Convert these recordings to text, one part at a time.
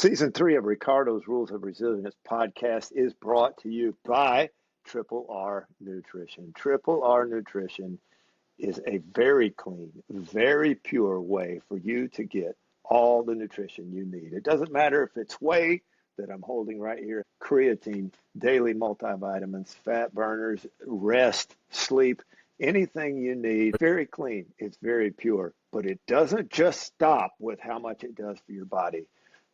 Season 3 of Ricardo's Rules of Resilience podcast is brought to you by Triple R Nutrition. Triple R Nutrition is a very clean, very pure way for you to get all the nutrition you need. It doesn't matter if it's whey that I'm holding right here, creatine, daily multivitamins, fat burners, rest, sleep, anything you need. Very clean. It's very pure. But it doesn't just stop with how much it does for your body.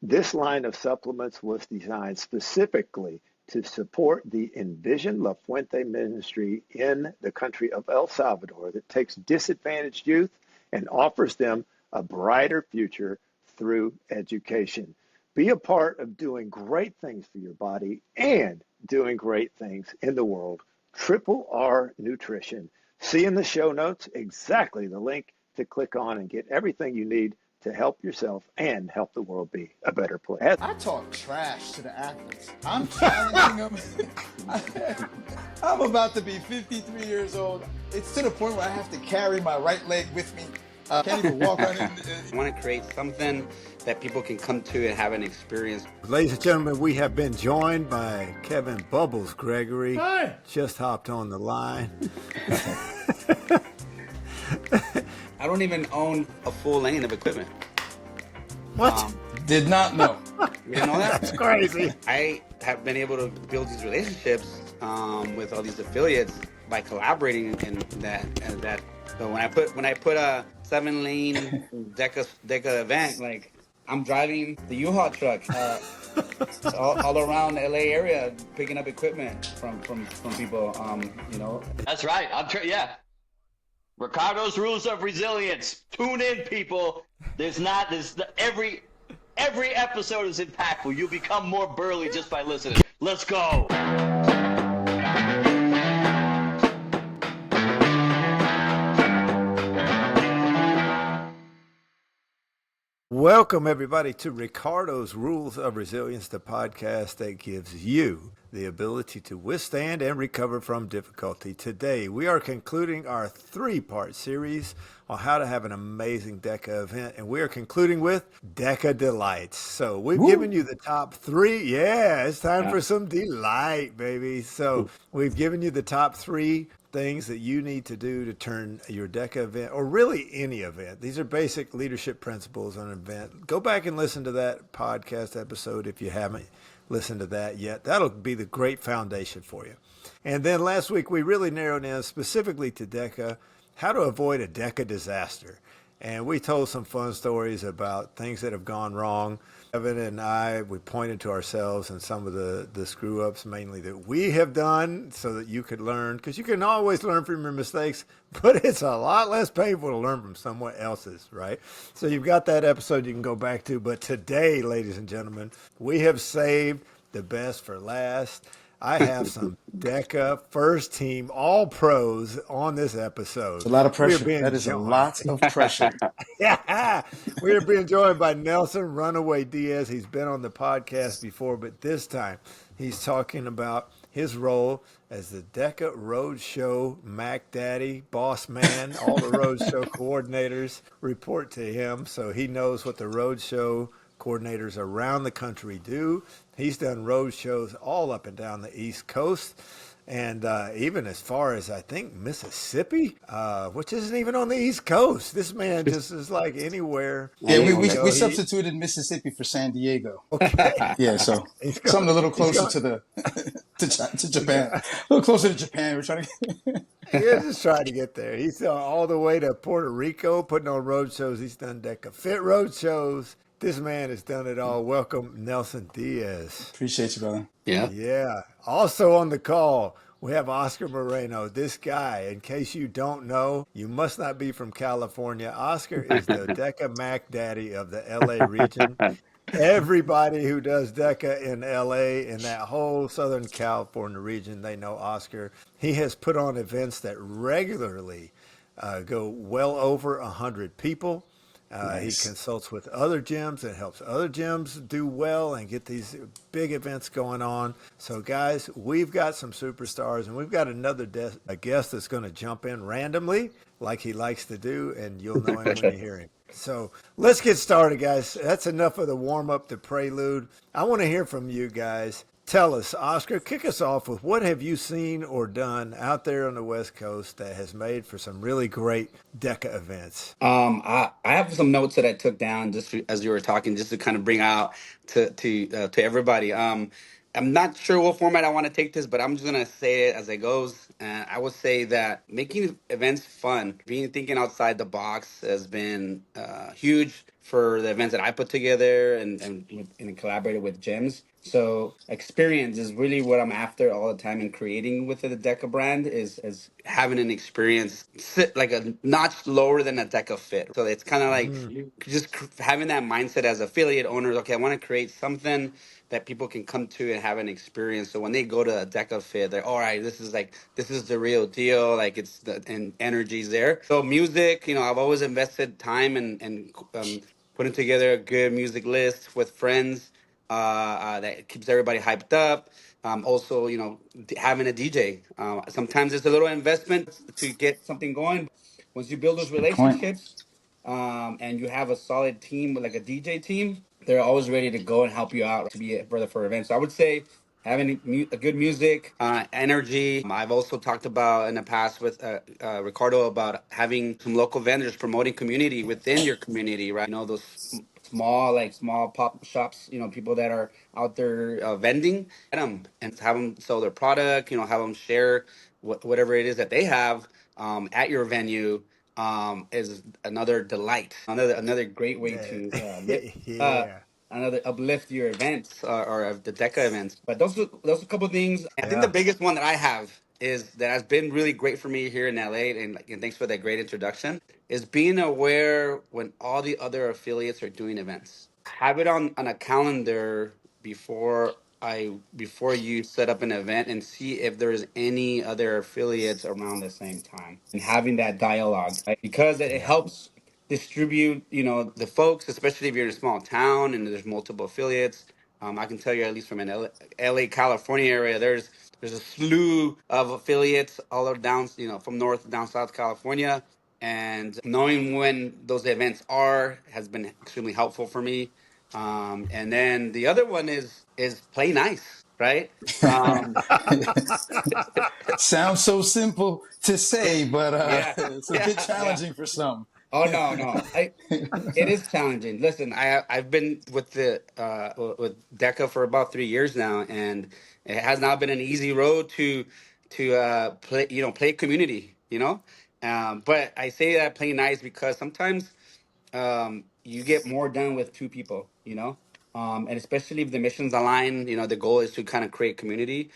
This line of supplements was designed specifically to support the Envision La Fuente ministry in the country of El Salvador that takes disadvantaged youth and offers them a brighter future through education. Be a part of doing great things for your body and doing great things in the world. Triple R Nutrition. See in the show notes exactly the link to click on and get everything you need to help yourself and help the world be a better place. I talk trash to the athletes. I'm challenging them. I'm about to be 53 years old. It's to the point where I have to carry my right leg with me. Can't even walk on it. I want to create something that people can come to and have an experience. Ladies and gentlemen, we have been joined by Kevin Bubbles Gregory. Hi. Just hopped on the line. I don't even own a full lane of equipment. What? Did not know. You didn't know that? That's crazy. I have been able to build these relationships with all these affiliates by collaborating in that. So when I put a 7-lane DEKA event, like I'm driving the U-Haul truck all around the LA area, picking up equipment from people. That's right. Yeah. Ricardo's Rules of Resilience. Tune in, people. Every episode is impactful. You become more burly just by listening. Let's go. Welcome, everybody, to Ricardo's Rules of Resilience, the podcast that gives you the ability to withstand and recover from difficulty. Today, we are concluding our 3-part series on how to have an amazing DEKA event, and we are concluding with DEKA Delights. So we've given you the top 3. Yeah, it's time for some delight, baby. So we've given you the top 3 things that you need to do to turn your DEKA event, or really any event. These are basic leadership principles on an event. Go back and listen to that podcast episode if you haven't listened to that yet. That'll be the great foundation for you. And then last week, we really narrowed in specifically to DEKA, how to avoid a DEKA disaster. And we told some fun stories about things that have gone wrong. Evan and I, we pointed to ourselves and some of the screw-ups mainly that we have done so that you could learn, because you can always learn from your mistakes, but it's a lot less painful to learn from someone else's, right? So you've got that episode you can go back to. But today, ladies and gentlemen, we have saved the best for last. I have some DEKA first team all pros on this episode. It's a lot of pressure. That is a lot of pressure. Yeah. We are being joined by Nelson Runaway Diaz. He's been on the podcast before, but this time he's talking about his role as the DEKA Roadshow Mac Daddy, boss man. All the Roadshow coordinators report to him, so he knows what the Roadshow coordinators around the country do. He's done road shows all up and down the East Coast, and even as far as, I think, Mississippi, which isn't even on the East Coast. This man just is like anywhere. Yeah, we substituted Mississippi for San Diego. Okay. Yeah, so something a little closer to Japan. A little closer to Japan. We're trying to Yeah, just trying to get there. He's all the way to Puerto Rico, putting on road shows. He's done DEKA Fit road shows. This man has done it all. Welcome, Nelson Diaz. Appreciate you, brother. Yeah. Also on the call, we have Oscar Moreno. This guy, in case you don't know, you must not be from California. Oscar is the DEKA Mac Daddy of the LA region. Everybody who does DEKA in LA, in that whole Southern California region, they know Oscar. He has put on events that regularly go well over 100 people. Nice. He consults with other gyms and helps other gyms do well and get these big events going on. So, guys, we've got some superstars, and we've got a guest that's going to jump in randomly like he likes to do, and you'll know him when you hear him. So let's get started, guys. That's enough of the warm up, the prelude. I want to hear from you guys. Tell us, Oscar, kick us off with what have you seen or done out there on the West Coast that has made for some really great DEKA events? I have some notes that I took down as you were talking, just to kind of bring out to everybody. I'm not sure what format I want to take this, but I'm just gonna say it as it goes. And I would say that making events fun, being thinking outside the box, has been huge for the events that I put together and collaborated with gyms. So experience is really what I'm after all the time in creating with the DEKA brand is having an experience sit like a notch lower than a DEKA fit. So it's kind of like having that mindset as affiliate owners. Okay, I want to create something that people can come to and have an experience. So when they go to a DEKA fit, they're all right. This is the real deal. Like it's the and energy's there. So music, I've always invested time and putting together a good music list with friends that keeps everybody hyped up. Also, having a DJ. Sometimes it's a little investment to get something going. Once you build those Good point. relationships, and you have a solid team with like a DJ team, they're always ready to go and help you out to be brother for events. So I would say having a good music, energy. I've also talked about in the past with Ricardo about having some local vendors promoting community within your community, right? Those small pop shops, people that are out there vending, get them and have them sell their product, have them share whatever it is that they have at your venue. Is another delight, another great way to uh, Yeah. another uplift your events or the DECA events. But those are a couple of things. I think the Yeah. biggest one that I have is that has been really great for me here in LA, and thanks for that great introduction, is being aware when all the other affiliates are doing events. Have it on a calendar before you set up an event and see if there's any other affiliates around the same time and having that dialogue, right? Because it Yeah. helps distribute, the folks, especially if you're in a small town and there's multiple affiliates. I can tell you, at least from an LA, California area, there's a slew of affiliates all over down, from north down South California. And knowing when those events are has been extremely helpful for me. And then the other one is play nice, right? Um, Sounds so simple to say, but yeah, it's a bit yeah, yeah. challenging for some. Oh no, no. It is challenging. Listen, I've been with the with DECA for about 3 years now, and it has not been an easy road to play community. But I say that play nice because sometimes you get more done with two people, and especially if the missions align, the goal is to kind of create community.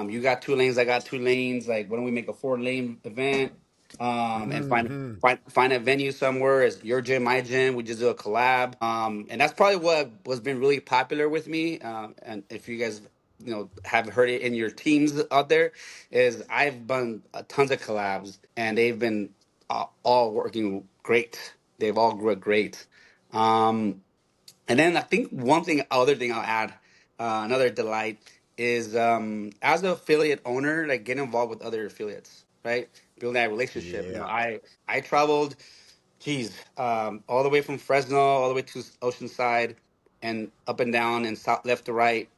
You got 2 lanes, I got 2 lanes. Like, why don't we make a 4 lane event? And Hmm. find a venue somewhere. It's your gym, my gym. We just do a collab. And that's probably what was been really popular with me. And if you guys, have heard it in your teams out there, is I've done tons of collabs, and they've been all working great. They've all worked great. Um, and then I think other thing I'll add, another delight is as an affiliate owner, like get involved with other affiliates, right? Build that relationship. Yeah. I traveled, geez, all the way from Fresno, all the way to Oceanside, and up and down and south, left to right,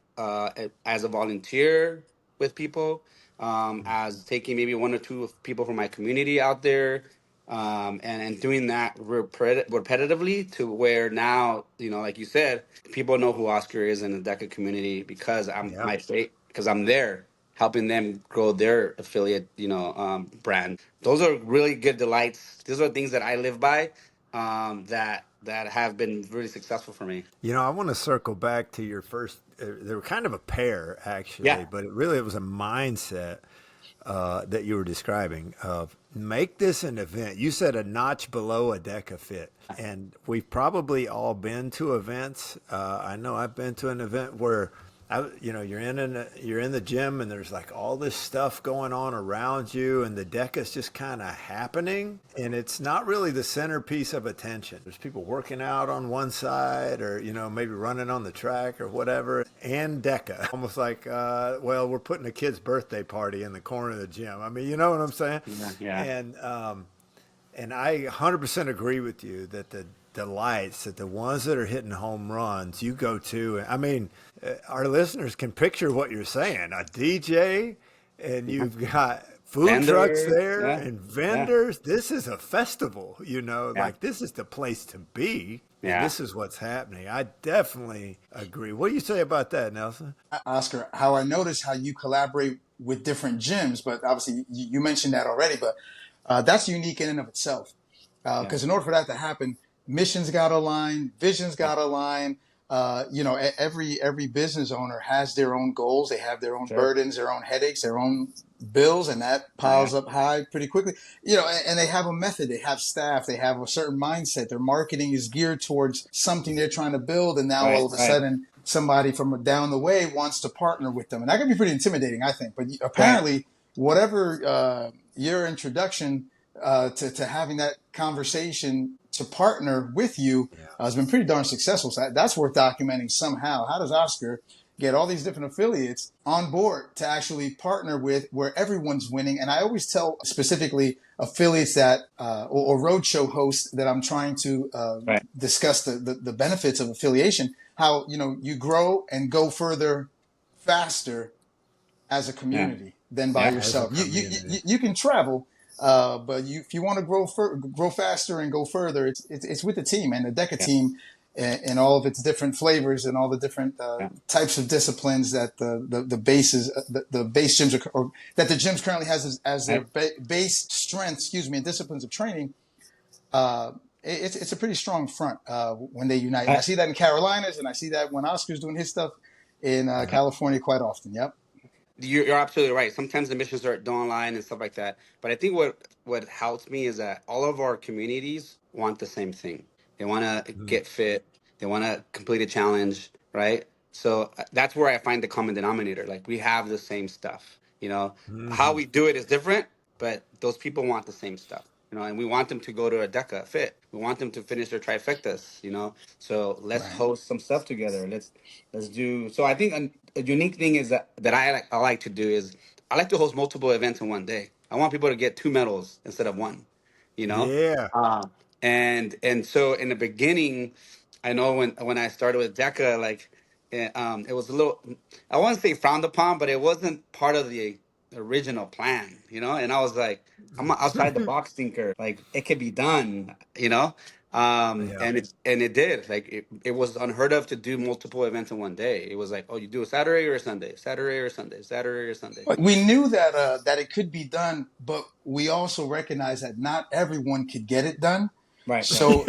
as a volunteer with people, as taking maybe one or two of people from my community out there, and doing that repetitively to where now, like you said, people know who Oscar is in the DECA community because Yeah. because I'm there helping them grow their affiliate, brand. Those are really good delights. Those are things that I live by, that have been really successful for me. I want to circle back to your first. They were kind of a pair, actually, Yeah. but it was a mindset that you were describing of make this an event. You said a notch below a DECA fit, and we've probably all been to events. I know I've been to an event where you're in the gym and there's like all this stuff going on around you, and the deck is just kind of happening, and it's not really the centerpiece of attention. There's people working out on one side, or maybe running on the track or whatever, and DECA, almost like, well, we're putting a kid's birthday party in the corner of the gym. I mean, you know what I'm saying? Yeah. Yeah. And I 100% agree with you that delights that the ones that are hitting home runs, you go to. I mean, our listeners can picture what you're saying. A DJ, and you've got food trucks Vendors, there yeah, and yeah, vendors. This is a festival, yeah, like this is the place to be. And yeah. this is what's happening. I definitely agree. What do you say about that, Nelson? Oscar, how I noticed how you collaborate with different gyms, but obviously you mentioned that already, but that's unique in and of itself. Yeah. Because in order for that to happen, missions got to align, visions got to align. Every business owner has their own goals. They have their own Sure. burdens, their own headaches, their own bills, and that piles up high pretty quickly. And they have a method. They have staff. They have a certain mindset. Their marketing is geared towards something they're trying to build, and now all of a sudden, somebody from down the way wants to partner with them, and that can be pretty intimidating, I think. But apparently, whatever your introduction to having that conversation to partner with you has been pretty darn successful. So that's worth documenting somehow. How does Oscar get all these different affiliates on board to actually partner with where everyone's winning? And I always tell specifically affiliates that or roadshow hosts that I'm trying to discuss the benefits of affiliation, how you grow and go further faster as a community than by yourself. You can travel. But if you want to grow faster and go further, it's with the team and the DEKA team, and all of its different flavors and all the different types of disciplines that the bases the base gyms or that the gyms currently has as their base strength, and disciplines of training. It's a pretty strong front when they unite. And I see that in Carolinas, and I see that when Oscar's doing his stuff in California quite often. Yep. You're absolutely right. Sometimes the missions are done online and stuff like that. But I think what helps me is that all of our communities want the same thing. They want to get fit. They want to complete a challenge, right? So that's where I find the common denominator. Like we have the same stuff. How we do it is different, but those people want the same stuff. And we want them to go to a DEKA fit. We want them to finish their trifectas. So let's host some stuff together. Let's do. So I think a unique thing is that I like to do is I like to host multiple events in one day. I want people to get 2 medals instead of one. Yeah. And so in the beginning, I know when I started with DEKA, like it was a little, I wouldn't say frowned upon, but it wasn't part of the original plan, And I was like, I'm an outside the box thinker. Like it could be done, and it did. Like it was unheard of to do multiple events in one day. It was like, oh, you do a Saturday or a Sunday, Saturday or Sunday, Saturday or Sunday. We knew that it could be done, but we also recognize that not everyone could get it done. Right. So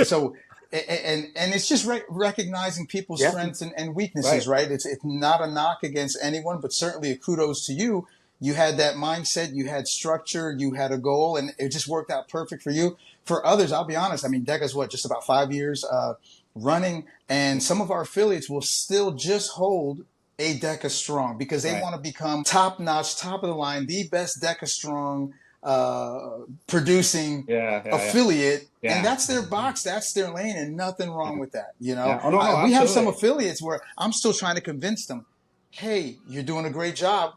and it's just recognizing people's strengths and weaknesses, right? It's not a knock against anyone, but certainly a kudos to you. You had that mindset, you had structure, you had a goal, and it just worked out perfect for you. For others, I'll be honest, I mean, DEKA's just about 5 years running, and some of our affiliates will still just hold a DEKA Strong because they want to become top-notch, top of the line, the best DEKA Strong producing affiliate. And that's their box, that's their lane, and nothing wrong with that. We have some affiliates where I'm still trying to convince them, hey, you're doing a great job.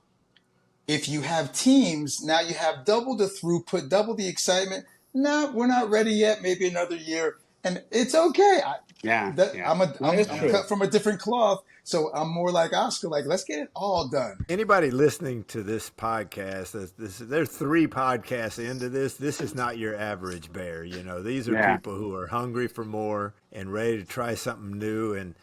If you have teams, now you have double the throughput, double the excitement. No, we're not ready yet. Maybe another year. And it's okay. I'm cut from a different cloth. So I'm more like Oscar, like, let's get it all done. Anybody listening to this podcast, there's 3 podcasts into this. This is not your average bear. These are people who are hungry for more and ready to try something new. And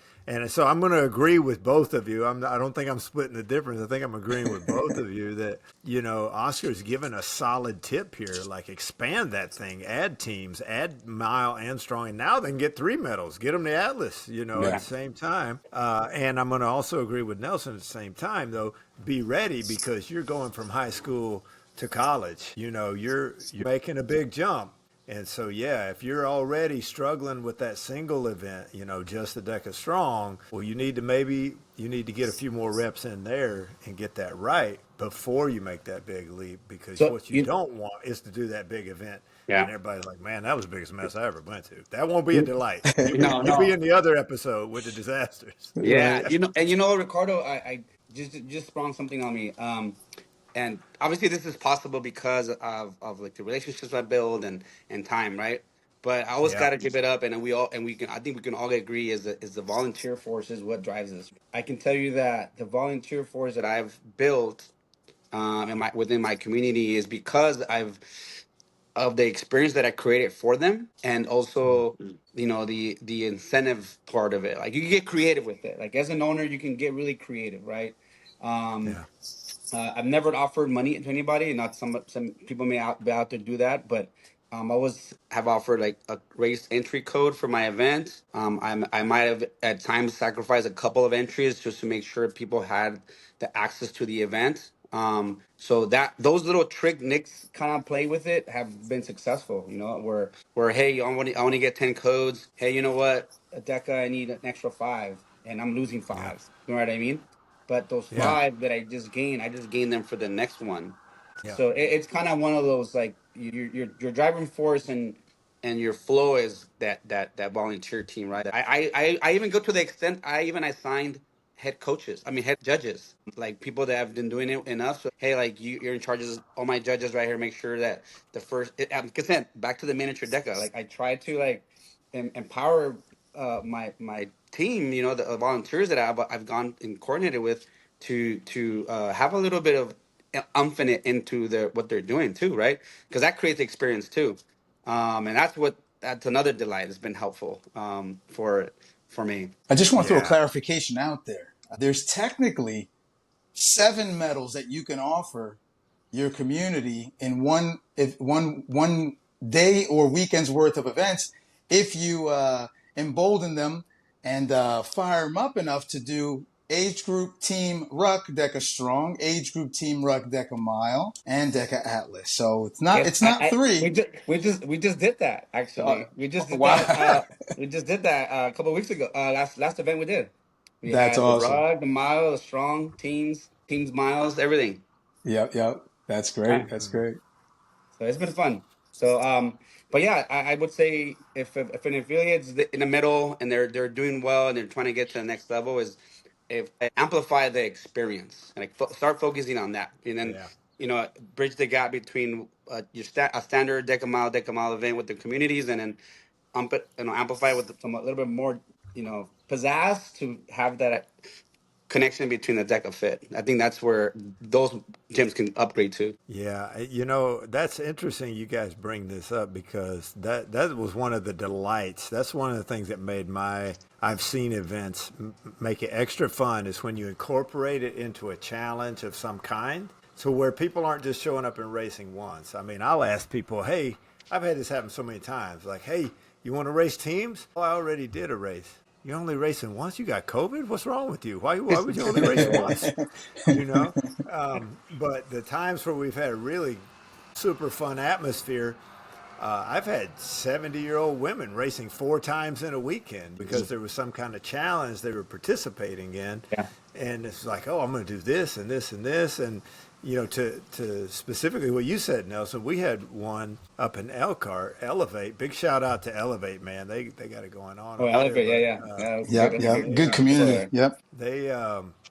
so I'm going to agree with both of you. I don't think I'm splitting the difference. I think I'm agreeing with both of you that, Oscar's given a solid tip here, like expand that thing, add teams, add mile and strong, and now they can get 3 medals, get them the Atlas, at the same time. And I'm going to also agree with Nelson at the same time, though, be ready because you're going from high school to college. You're making a big jump. And so, if you're already struggling with that single event, just the DEKA Strong, well, you need to get a few more reps in there and get that right before you make that big leap, because what you don't want is to do that big event. And everybody's like, man, that was the biggest mess I ever went to. That won't be a delight. You'll be in the other episode with the disasters. Yeah. Ricardo, I just sprung something on me. And obviously this is possible because of like the relationships I build and time, right? But I always Yeah. got to give it up, and we can. I think we can all agree is the volunteer force is what drives us. I can tell you that the volunteer force that I've built in my within my community is because I've of the experience that I created for them, and also the incentive part of it. Like you can get creative with it. Like as an owner, you can get really creative, right? Um, Yeah. I've never offered money to anybody. Not some people may be out there do that, but I always have offered like a race entry code for my event. I might have at times sacrificed a couple of entries just to make sure people had the access to the event. So that those little trick nicks kind of play with it have been successful. Where hey, I want to get 10 codes. Hey, you know what, Deka, I need an extra five, and I'm losing Yeah. five. You know what I mean? But those Yeah. five that I just gained them for the next one. Yeah. So it's kind of one of those like your driving force and your flow is that volunteer team, right? I even go to the extent I even assigned head coaches. I mean head judges, like people that have been doing it enough. So hey, like you're in charge of all my judges right here. Make sure that the first consent back to the miniature deca. Like I try to like empower my team. The volunteers that I've gone and coordinated with to have a little bit of infinite into what they're doing too, right? Because that creates experience too, and that's another delight. Has been helpful for me. I just want to throw a Yeah. clarification out there. There's technically 7 medals that you can offer your community in one day or weekend's worth of events if you embolden them and fire them up enough to do age group team ruck deca strong, age group team ruck deca mile, and deca atlas. So it's not Yes, it's not we three. just did that Uh, actually. We just did wow. that. We just did that a couple of weeks ago. Last event we did. We That's had the awesome. rug, the mile, the strong teams miles, everything. Yep. That's Yeah. great. That's great. So it's been fun. So but yeah, I would say if an affiliate's in the middle and they're doing well and they're trying to get to the next level is if amplify the experience and like start focusing on that, and then Yeah. bridge the gap between a standard deca mile event with the communities, and then amplify with some a little bit more pizzazz to have that connection between the deca fit. I think that's where those gyms can upgrade to. Yeah, that's interesting you guys bring this up because that was one of the delights. That's one of the things that made I've seen events make it extra fun is when you incorporate it into a challenge of some kind. So where people aren't just showing up and racing once. I mean, I'll ask people, "Hey, I've had this happen so many times. Like, hey, you want to race teams? Oh, I already did a race. You only racing once? You got COVID? What's wrong with you? Why would you only race once? You know?" But the times where we've had a really super fun atmosphere, I've had 70-year-old women racing 4 times in a weekend because there was some kind of challenge they were participating in. Yeah. And it's like, oh, I'm going to do this and this and this. And, to specifically what you said, Nelson, we had one up in Elkhart, Elevate. Big shout out to Elevate, man. They got it going on Oh, over there. Elevate, But yeah. That's a good. Yep. That's a Yep. good. Good People community. there. Yep.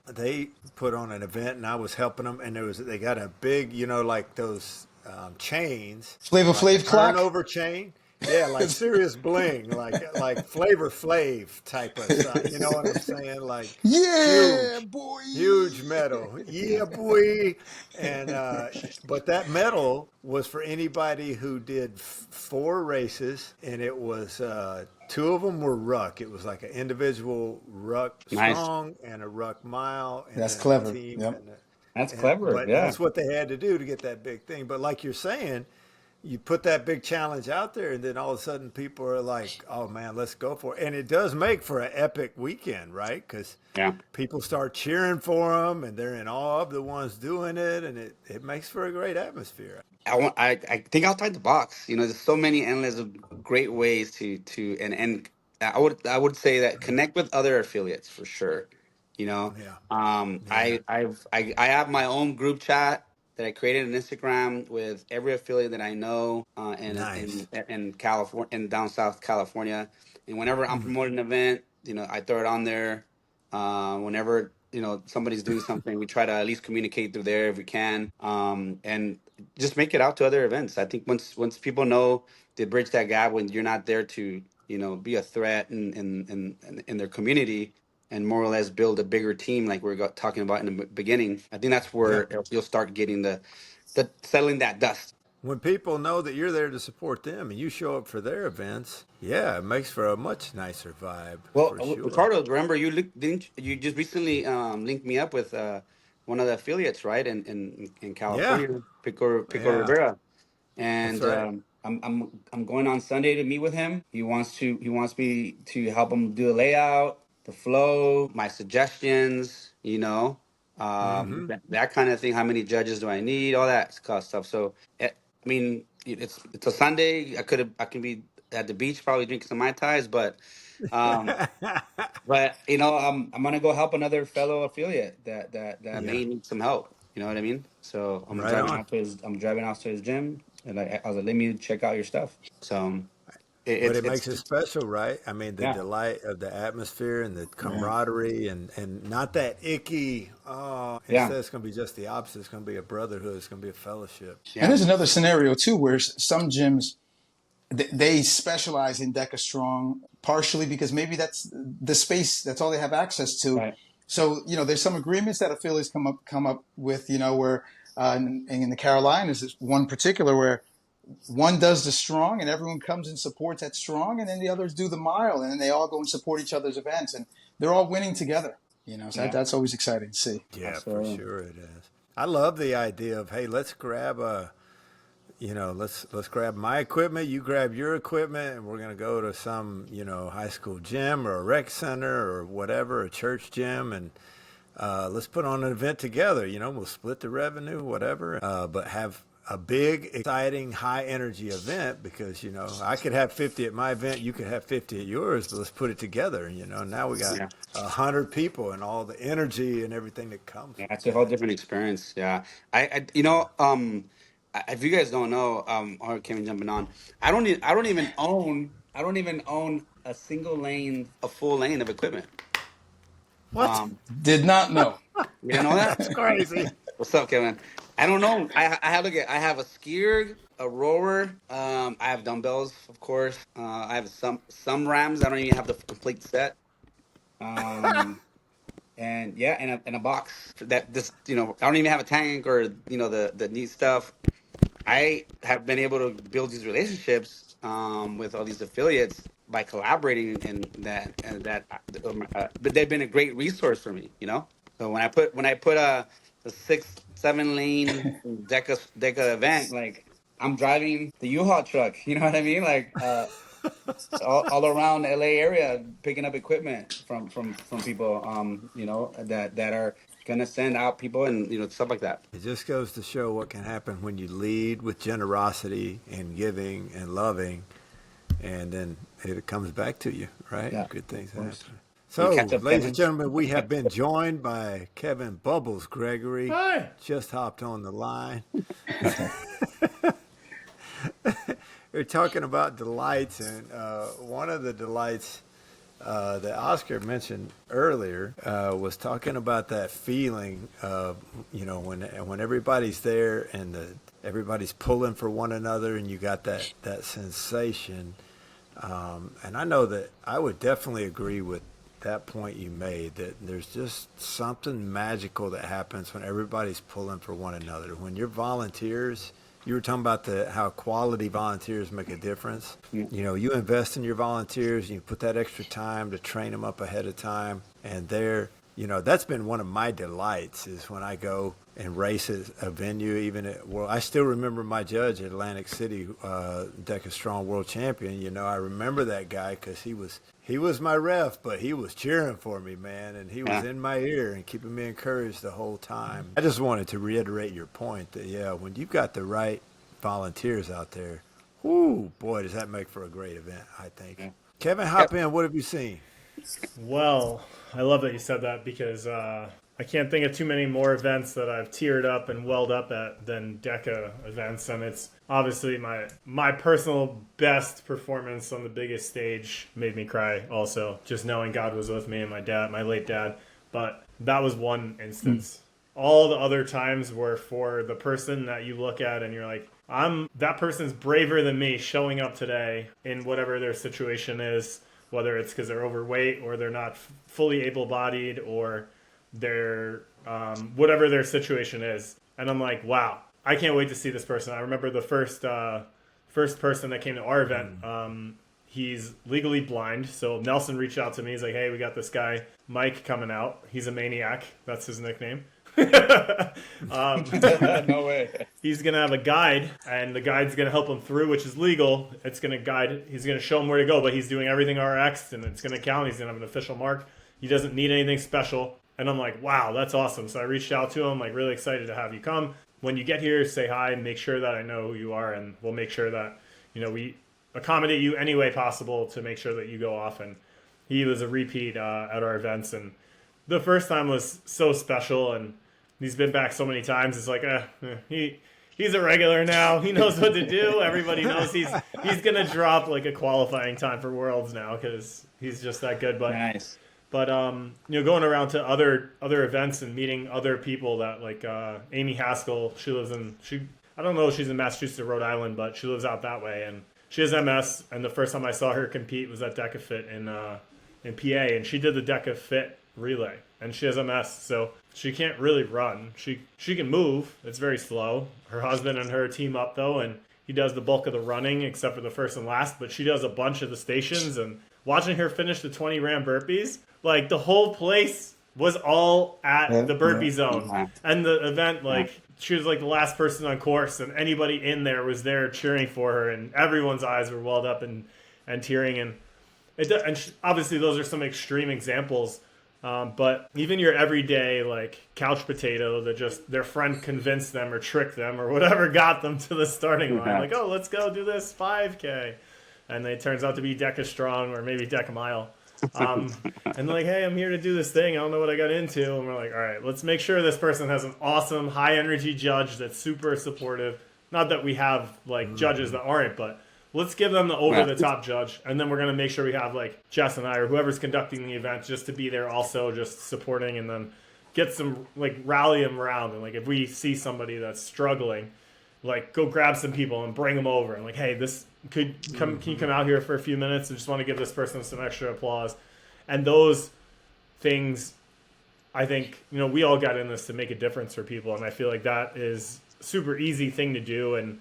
they put on an event and I was helping them, and they got a big, like those chains, Flavor like a Flav clock. turnover chain. Yeah, like serious bling, like Flavor Flav type of stuff. You know what I'm saying? Like Yeah, huge, boy. huge medal. Yeah, boy. And but that medal was for anybody who did 4 races, and it was 2 of them were ruck. It was like an individual ruck Nice. strong and a ruck mile, and That's then a clever. team. Yep. That's And clever. but Yeah. that's what they had to do to get that big thing. But like you're saying, you put that big challenge out there, and then all of a sudden people are like, "Oh man, let's go for it!" And it does make for an epic weekend, right? Because Yeah. people start cheering for them, and they're in awe of the ones doing it, and it makes for a great atmosphere. I think outside the box. There's so many endless of great ways and I would say that connect with other affiliates for sure. You know, Yeah, yeah, I have my own group chat that I created on Instagram with every affiliate that I know nice. in California, in down South California. And whenever I'm promoting an event, I throw it on there. Whenever somebody's doing something, we try to at least communicate through there if we can, and just make it out to other events. I think once people know to bridge that gap when you're not there to be a threat in their community, and more or less build a bigger team like we are talking about in the beginning. I think that's Yeah. where you'll start getting the settling that dust. When people know that you're there to support them and you show up for their events, yeah, it makes for a much nicer vibe Well, for sure. Ricardo, remember didn't you just recently linked me up with one of the affiliates, right, in Yeah, California, Pico yeah, Rivera, that's and right. I'm going on Sunday to meet with him. He wants me to help him do the layout, the flow, my suggestions, Mm-hmm. that kind of thing. How many judges do I need? All that kind of stuff. So, I mean, it's a Sunday. I can be at the beach probably drinking some mai tais, um, but I'm gonna go help another fellow affiliate that Yeah, may need some help. You know what I mean? So right on. I'm driving out to his gym, and I was like, let me check out your stuff. So But it's it makes it it's special, right? I mean, the yeah, delight of the atmosphere and the Yeah. camaraderie and not that icky. Oh, yeah, instead, it's going to be just the opposite. It's going to be a brotherhood. It's going to be a fellowship. And yeah, there's another scenario too where some gyms they specialize in DEKA Strong partially because maybe that's the space, that's all they have access to. right, So there's some agreements that affiliates come up with, where in the Carolinas, there's one particular where one does the strong and everyone comes and supports that strong, and then the others do the mile, and then they all go and support each other's events, and they're all winning together. So yeah, that's always exciting to see. Yeah, for absolutely, sure it is. I love the idea of, hey, let's grab let's grab my equipment, you grab your equipment, and we're gonna go to some, high school gym or a rec center or whatever, a church gym, and let's put on an event together. We'll split the revenue, whatever, but have a big, exciting, high energy event because I could have 50 at my event, you could have 50 at yours, but let's put it together. Now we got yeah. 100 people and all the energy and everything that comes Yeah, with it's a whole that. different experience. Yeah, if you guys don't know, or Kevin jumping on, I don't even own a single lane, a full lane of equipment. What? Um, Did not know. you didn't know that? That's crazy. What's up, Kevin? I don't know. I have a skier, a rower. I have dumbbells, of course. I have some rams. I don't even have the complete set. Um, and yeah, and a box that this, I don't even have a tank or the neat stuff. I have been able to build these relationships with all these affiliates by collaborating, but they've been a great resource for me. So when I put a 6-7 lane DEKA event, like I'm driving the U-Haul truck. You know what I mean? Like all around LA area, picking up equipment from people, that are gonna send out people and stuff like that. It just goes to show what can happen when you lead with generosity and giving and loving, and then it comes back to you, right? Yeah, Good things of course. happen. You So, catch up, ladies and Kevin. gentlemen, we have been joined by Kevin Bubbles Gregory. Hi. Just hopped on the line. We're talking about delights, and one of the delights that Oscar mentioned earlier was talking about that feeling of when everybody's there and everybody's pulling for one another, and you got that sensation. And I know that I would definitely agree with that point you made, that there's just something magical that happens when everybody's pulling for one another. When you're volunteers, you were talking about how quality volunteers make a difference. Yeah. You invest in your volunteers, and you put that extra time to train them up ahead of time, and that's been one of my delights is when I go and race at a venue, I still remember my judge at Atlantic City, DEKA Strong World Champion. I remember that guy because he was my ref, but he was cheering for me, man, and he was Yeah. in my ear and keeping me encouraged the whole time. I just wanted to reiterate your point that, yeah, when you've got the right volunteers out there, whoo, boy, does that make for a great event, I think. Yeah. Kevin, hop in. What have you seen? Well, I love that you said that because I can't think of too many more events that I've teared up and welled up at than DEKA events, and it's obviously my personal best performance on the biggest stage made me cry. Also, just knowing God was with me and my late dad. But that was one instance. All the other times were for the person that you look at and you're like, that person's braver than me showing up today in whatever their situation is, whether it's because they're overweight or they're not fully able-bodied or they're whatever their situation is. And I'm like, wow, I can't wait to see this person. I remember the first person that came to our event. He's legally blind, so Nelson reached out to me. He's like, hey, we got this guy, Mike, coming out. He's a maniac. That's his nickname. No way. He's going to have a guide, and the guide's going to help him through, which is legal. It's going to guide. He's going to show him where to go, but he's doing everything RX, and it's going to count. He's going to have an official mark. He doesn't need anything special. And I'm like, wow, that's awesome. So I reached out to him, like, really excited to have you come. When you get here, say hi and make sure that I know who you are, and we'll make sure that, we accommodate you any way possible to make sure that you go off. And he was a repeat at our events, and the first time was so special, and he's been back so many times. It's like he's a regular now. He knows what to do. Everybody knows he's gonna drop like a qualifying time for Worlds now because he's just that good. But Nice. But going around to other events and meeting other people that like Amy Haskell. I don't know if she's in Massachusetts or Rhode Island, but she lives out that way, and she has MS. And the first time I saw her compete was at DEKA Fit in PA, and she did the DEKA Fit relay, and she has MS, so she can't really run. She can move. It's very slow. Her husband and her team up though, and he does the bulk of the running except for the first and last, but she does a bunch of the stations. And watching her finish the 20 ram burpees, like the whole place was all at the burpee zone. And the event, like she was like the last person on course, and anybody in there was there cheering for her, and everyone's eyes were welled up and tearing. And obviously those are some extreme examples. But even your everyday like couch potato that just their friend convinced them or tricked them or whatever got them to the starting line. Like, oh, let's go do this 5K. And it turns out to be DEKA Strong or maybe DEKA Mile. And like, hey, I'm here to do this thing. I don't know what I got into. And we're like, all right, let's make sure this person has an awesome high energy judge that's super supportive. Not that we have like judges that aren't, but let's give them the over-the-top judge, and then we're going to make sure we have, like, Jess and I or whoever's conducting the event just to be there also just supporting, and then get some, like, rally them around. And, like, if we see somebody that's struggling, like, go grab some people and bring them over. And, like, hey, can you come out here for a few minutes? I just want to give this person some extra applause. And those things, I think, we all got in this to make a difference for people, and I feel like that is a super easy thing to do. And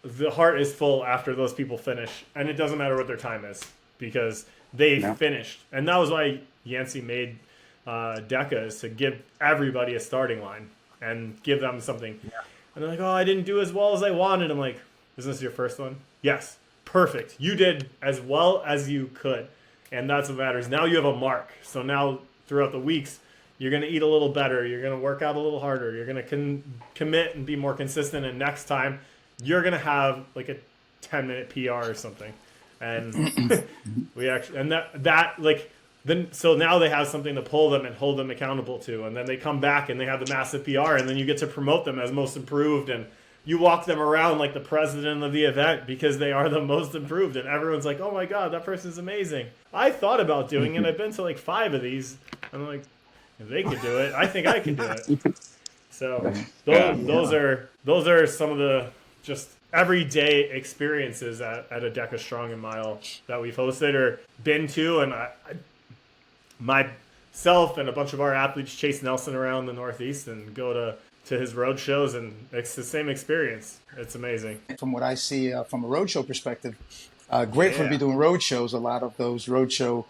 the heart is full after those people finish, and it doesn't matter what their time is because they finished. And that was why Yancey made DEKA, is to give everybody a starting line and give them something. Yeah. And they're like, oh, I didn't do as well as I wanted. I'm like, isn't this your first one? Yes. Perfect. You did as well as you could. And that's what matters. Now you have a mark. So now throughout the weeks, you're going to eat a little better. You're going to work out a little harder. You're going to commit and be more consistent. And next time, you're going to have like a 10-minute PR or something. And we actually, and that like, then, so now they have something to pull them and hold them accountable to. And then they come back and they have the massive PR, and then you get to promote them as most improved. And you walk them around like the president of the event because they are the most improved. And everyone's like, oh my God, that person's amazing. I thought about doing it. I've been to like 5 of these. I'm like, if they could do it, I think I can do it. So those are some of the just everyday experiences at a DEKA Strong and Mile that we've hosted or been to. And myself and a bunch of our athletes chase Nelson around the Northeast and go to his road shows, and it's the same experience. It's amazing. From what I see from a roadshow perspective, great for me doing road shows. A lot of those roadshow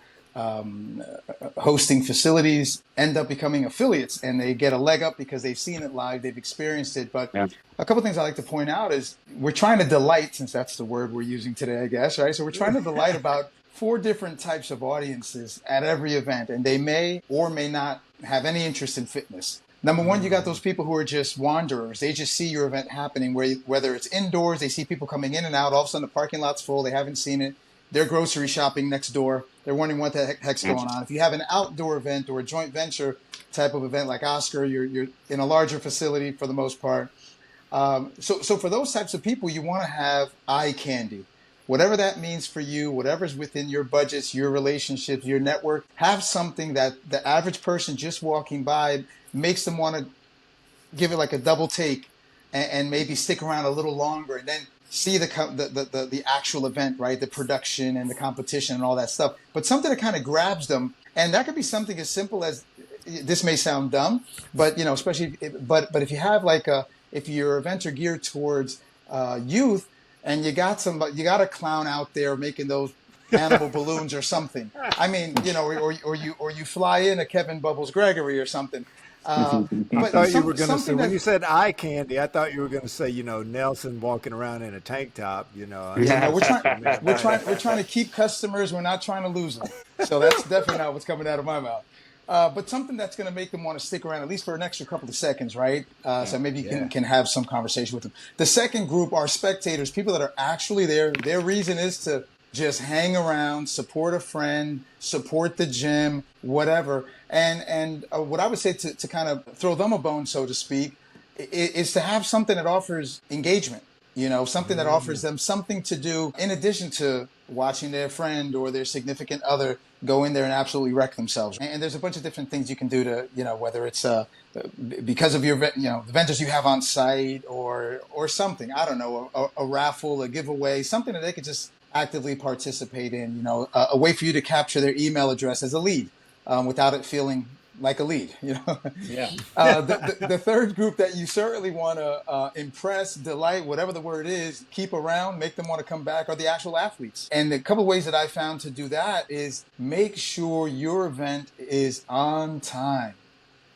hosting facilities end up becoming affiliates, and they get a leg up because they've seen it live, they've experienced it. But a couple of things I like to point out is we're trying to delight, since that's the word we're using today, I guess, right? So we're trying to delight about 4 different types of audiences at every event, and they may or may not have any interest in fitness. Number one, you got those people who are just wanderers. They just see your event happening, whether it's indoors, they see people coming in and out, all of a sudden the parking lot's full, they haven't seen it. They're grocery shopping next door. They're wondering what the heck's going on. If you have an outdoor event or a joint venture type of event like Oscar, you're in a larger facility for the most part. So for those types of people, you want to have eye candy. whatever that means for you, whatever's within your budgets, your relationships, your network, have something that the average person just walking by makes them want to give it like a double take and maybe stick around a little longer and then see the actual event, right? The production and the competition and all that stuff. But something that kind of grabs them, and that could be something as simple as, this may sound dumb, but especially, but if you have if your events are geared towards youth, and you got a clown out there making those animal balloons or something. I mean, or you fly in a Kevin Bubbles Gregory or something. I thought you were going to say, when you said eye candy, I thought you were going to say, Nelson walking around in a tank top, Yeah, we're trying to keep customers. We're not trying to lose them. So that's definitely not what's coming out of my mouth. But something that's going to make them want to stick around at least for an extra couple of seconds, right? So maybe you can have some conversation with them. The second group are spectators, people that are actually there. Their reason is to just hang around, support a friend, support the gym, whatever. And what I would say to kind of throw them a bone, so to speak, is to have something that offers engagement, something that offers them something to do in addition to watching their friend or their significant other go in there and absolutely wreck themselves. And there's a bunch of different things you can do to, whether it's because of your, the vendors you have on site or something, I don't know, a raffle, a giveaway, something that they could just actively participate in, a way for you to capture their email address as a lead without it feeling like a lead, Yeah. The third group that you certainly want to impress, delight, whatever the word is, keep around, make them want to come back, are the actual athletes. And a couple of ways that I found to do that is make sure your event is on time.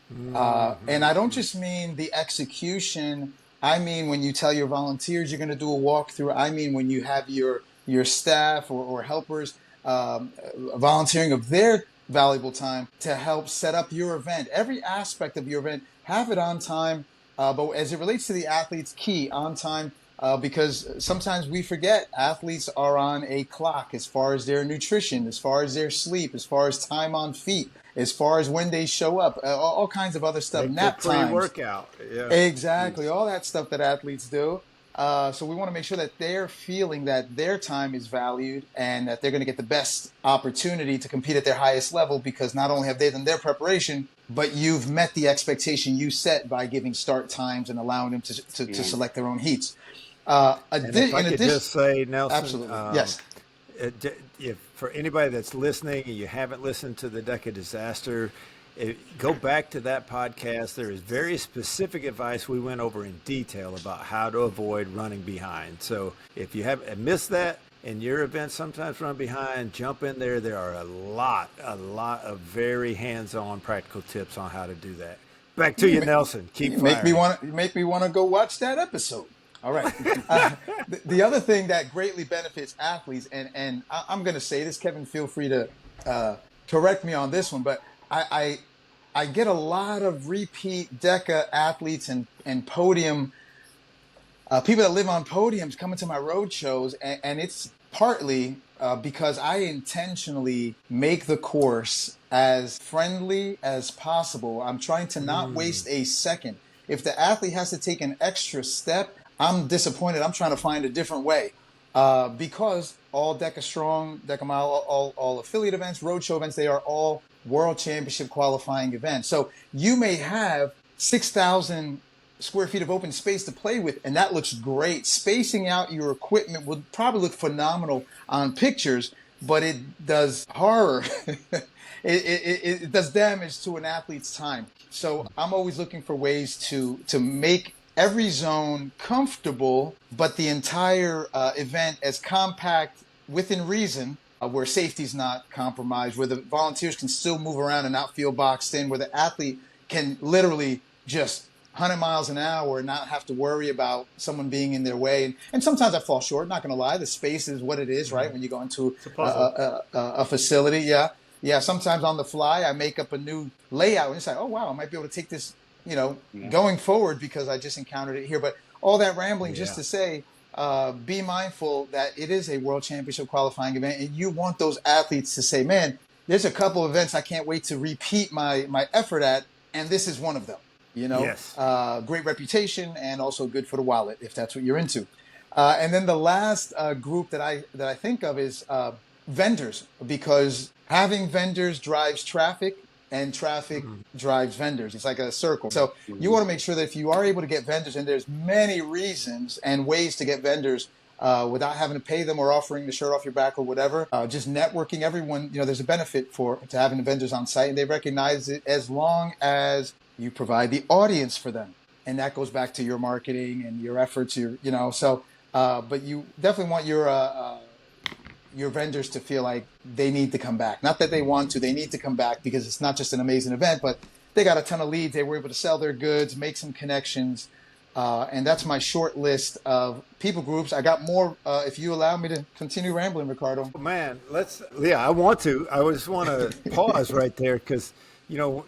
And I don't just mean the execution. I mean, when you tell your volunteers you're going to do a walkthrough, I mean, when you have your staff or helpers volunteering of their valuable time to help set up your event. Every aspect of your event, have it on time. But as it relates to the athletes, key on time, because sometimes we forget athletes are on a clock as far as their nutrition, as far as their sleep, as far as time on feet, as far as when they show up, all kinds of other stuff, nap times. Pre-workout. Yeah. Exactly. All that stuff that athletes do. So we want to make sure that they're feeling that their time is valued and that they're going to get the best opportunity to compete at their highest level, because not only have they done their preparation, but you've met the expectation you set by giving start times and allowing them to select their own heats. And if I could just say, Nelson, absolutely. Yes. If for anybody that's listening and you haven't listened to the DEKA disaster, go back to that podcast. There is very specific advice we went over in detail about how to avoid running behind. So if you have missed that and your events sometimes run behind, jump in there. There are a lot of very hands-on practical tips on how to do that. Back to you, Nelson. Keep firing. Make me want to go watch that episode. All right. The other thing that greatly benefits athletes, and I'm going to say this, Kevin, feel free to correct me on this one, but I get a lot of repeat DEKA athletes and podium people that live on podiums coming to my road shows, and it's partly because I intentionally make the course as friendly as possible. I'm trying to not waste a second. If the athlete has to take an extra step, I'm disappointed. I'm trying to find a different way. Because all DEKA Strong, DEKA Mile, all affiliate events, roadshow events, they are all World Championship qualifying events. So you may have 6,000 square feet of open space to play with, and that looks great. Spacing out your equipment would probably look phenomenal on pictures, but it does horror. It does damage to an athlete's time. So I'm always looking for ways to make every zone comfortable, but the entire event as compact within reason, where safety's not compromised, where the volunteers can still move around and not feel boxed in, where the athlete can literally just 100 miles an hour and not have to worry about someone being in their way. And sometimes I fall short, not going to lie. The space is what it is, right? When you go into a facility. Yeah. Sometimes on the fly, I make up a new layout and it's like, oh, wow, I might be able to take this going forward because I just encountered it here. But all that rambling just to say, be mindful that it is a World Championship qualifying event, and you want those athletes to say, man, there's a couple of events I can't wait to repeat my effort at, and this is one of them. Yes. Great reputation and also good for the wallet if that's what you're into. And then the last group that I think of is vendors, because having vendors drives traffic, and traffic drives vendors. It's like a circle. So you want to make sure that if you are able to get vendors, and there's many reasons and ways to get vendors without having to pay them or offering the shirt off your back or whatever, just networking. Everyone, there's a benefit to having the vendors on site, and they recognize it as long as you provide the audience for them. And that goes back to your marketing and your efforts, but you definitely want your vendors to feel like they need to come back. Not that they want to, they need to come back, because it's not just an amazing event, but they got a ton of leads. They were able to sell their goods, make some connections. And that's my short list of people groups. I got more, if you allow me to continue rambling, Ricardo. Man, I want to. I just want to pause right there, because,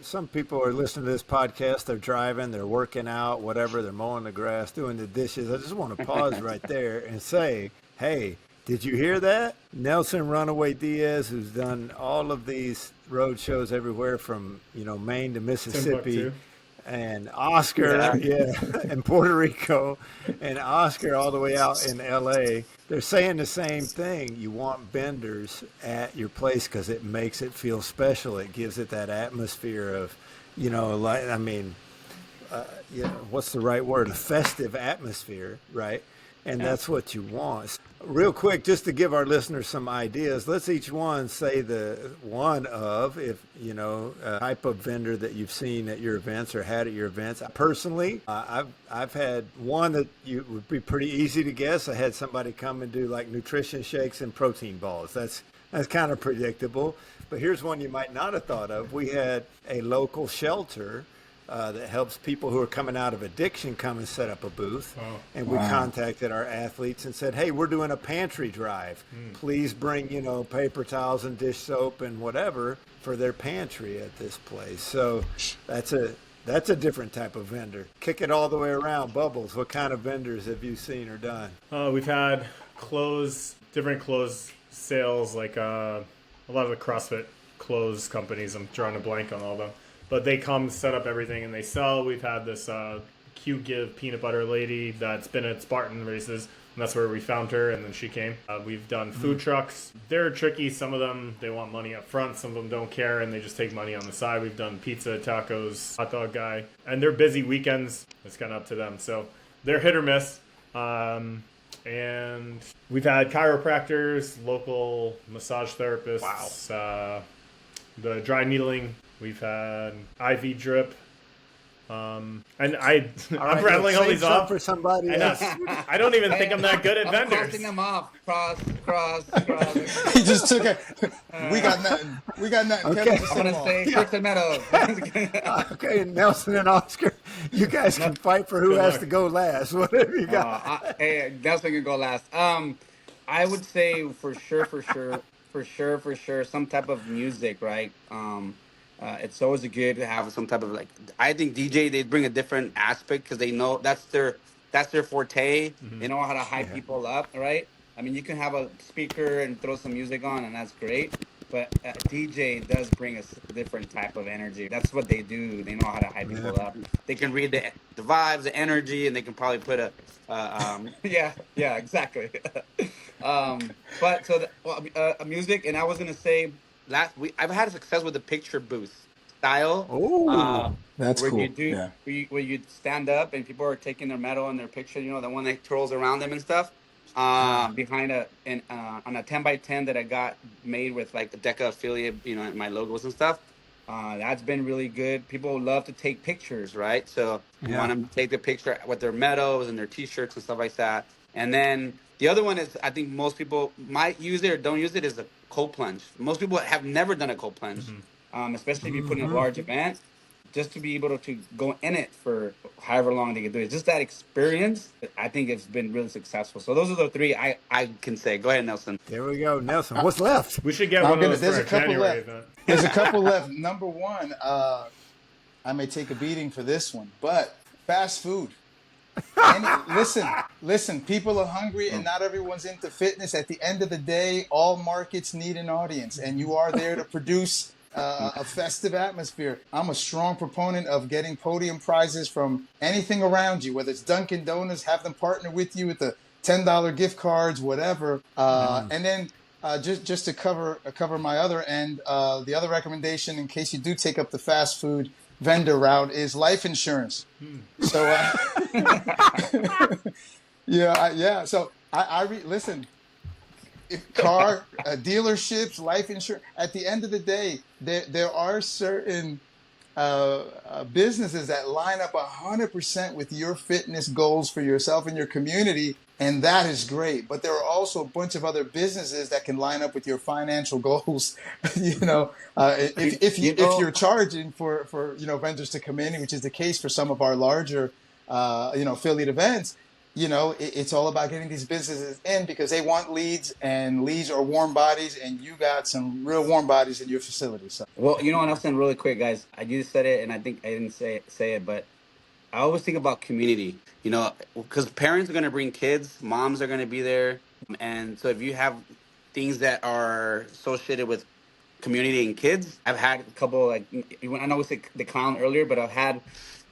some people are listening to this podcast, they're driving, they're working out, whatever, they're mowing the grass, doing the dishes. I just want to pause right there and say, hey, did you hear that? Nelson Runaway Diaz, who's done all of these road shows everywhere from, Maine to Mississippi, and Oscar, in Puerto Rico, and Oscar all the way out in LA. They're saying the same thing. You want vendors at your place because it makes it feel special. It gives it that atmosphere of, what's the right word? A festive atmosphere, right? And that's what you want. Real quick, just to give our listeners some ideas, let's each one say the one of, a type of vendor that you've seen at your events or had at your events. Personally, I've had one that would be pretty easy to guess. I had somebody come and do like nutrition shakes and protein balls. That's kind of predictable. But here's one you might not have thought of. We had a local shelter that helps people who are coming out of addiction come and set up a booth. And we contacted our athletes and said, hey, we're doing a pantry drive. Please bring, paper towels and dish soap and whatever for their pantry at this place. So that's a different type of vendor. Kick it all the way around. Bubbles, what kind of vendors have you seen or done? We've had different clothes sales, like a lot of the CrossFit clothes companies. I'm drawing a blank on all of them. But they come, set up everything, and they sell. We've had this Q-Give peanut butter lady that's been at Spartan races, and that's where we found her, and then she came. We've done food trucks. They're tricky. Some of them, they want money up front. Some of them don't care, and they just take money on the side. We've done pizza, tacos, hot dog guy. And they're busy weekends. It's kind of up to them. So they're hit or miss. And we've had chiropractors, local massage therapists, the dry needling. We've had IV drip. And I'm rattling all these off for somebody else. I don't even think I'm that good at vendors. Crossing them off. Cross. He just took it. We got nothing. Okay. I'm going to say Crystal Meadows. Okay, Nelson and Oscar, you guys can fight for who has to go last. Whatever you got. Hey, Nelson can go last. I would say for sure, some type of music, right? It's always good to have some type of I think DJ, they bring a different aspect because they know that's their forte. They know how to hype people up, right? I mean, you can have a speaker and throw some music on, and that's great. But DJ does bring a different type of energy. That's what they do. They know how to hype people up. They can read the vibes, the energy, and they can probably put exactly. But so music, and I was gonna say last week I've had success with the picture booth style. Oh, that's where cool. You do where you stand up and people are taking their medal and their picture. The one that twirls around them and stuff. Behind on a 10x10 that I got made with like the DEKA affiliate, my logos and stuff. That's been really good. People love to take pictures, right? So you want them to take the picture with their medals and their T-shirts and stuff like that. And then the other one is, I think most people might use it or don't use it, is a cold plunge. Most people have never done a cold plunge, especially if you put in a large event. Just to be able to go in it for however long they can do it. Just that experience, I think it's been really successful. So those are the three I can say. Go ahead, Nelson. There we go, Nelson. What's left? We should get one of those there's for a couple January left. event. There's a couple left. Number one, I may take a beating for this one, but fast food. Listen, people are hungry and not everyone's into fitness. At the end of the day, all markets need an audience, and you are there to produce a festive atmosphere. I'm a strong proponent of getting podium prizes from anything around you, whether it's Dunkin' Donuts, have them partner with you with the $10 gift cards, whatever. And then just to cover my other end, the other recommendation, in case you do take up the fast food vendor route, is life insurance. So yeah. So listen. If car dealerships, life insurance. At the end of the day, there are certain businesses that line up 100% with your fitness goals for yourself and your community, and that is great. But there are also a bunch of other businesses that can line up with your financial goals. If you're charging for vendors to come in, which is the case for some of our larger affiliate events. It's all about getting these businesses in because they want leads, and leads are warm bodies, and you got some real warm bodies in your facility. So, Well, and I'll send really quick, guys. I just said it, and I think I didn't say it, but I always think about community. Because parents are going to bring kids, moms are going to be there, and so if you have things that are associated with community and kids, I've had a couple I know we said the clown earlier, but I've had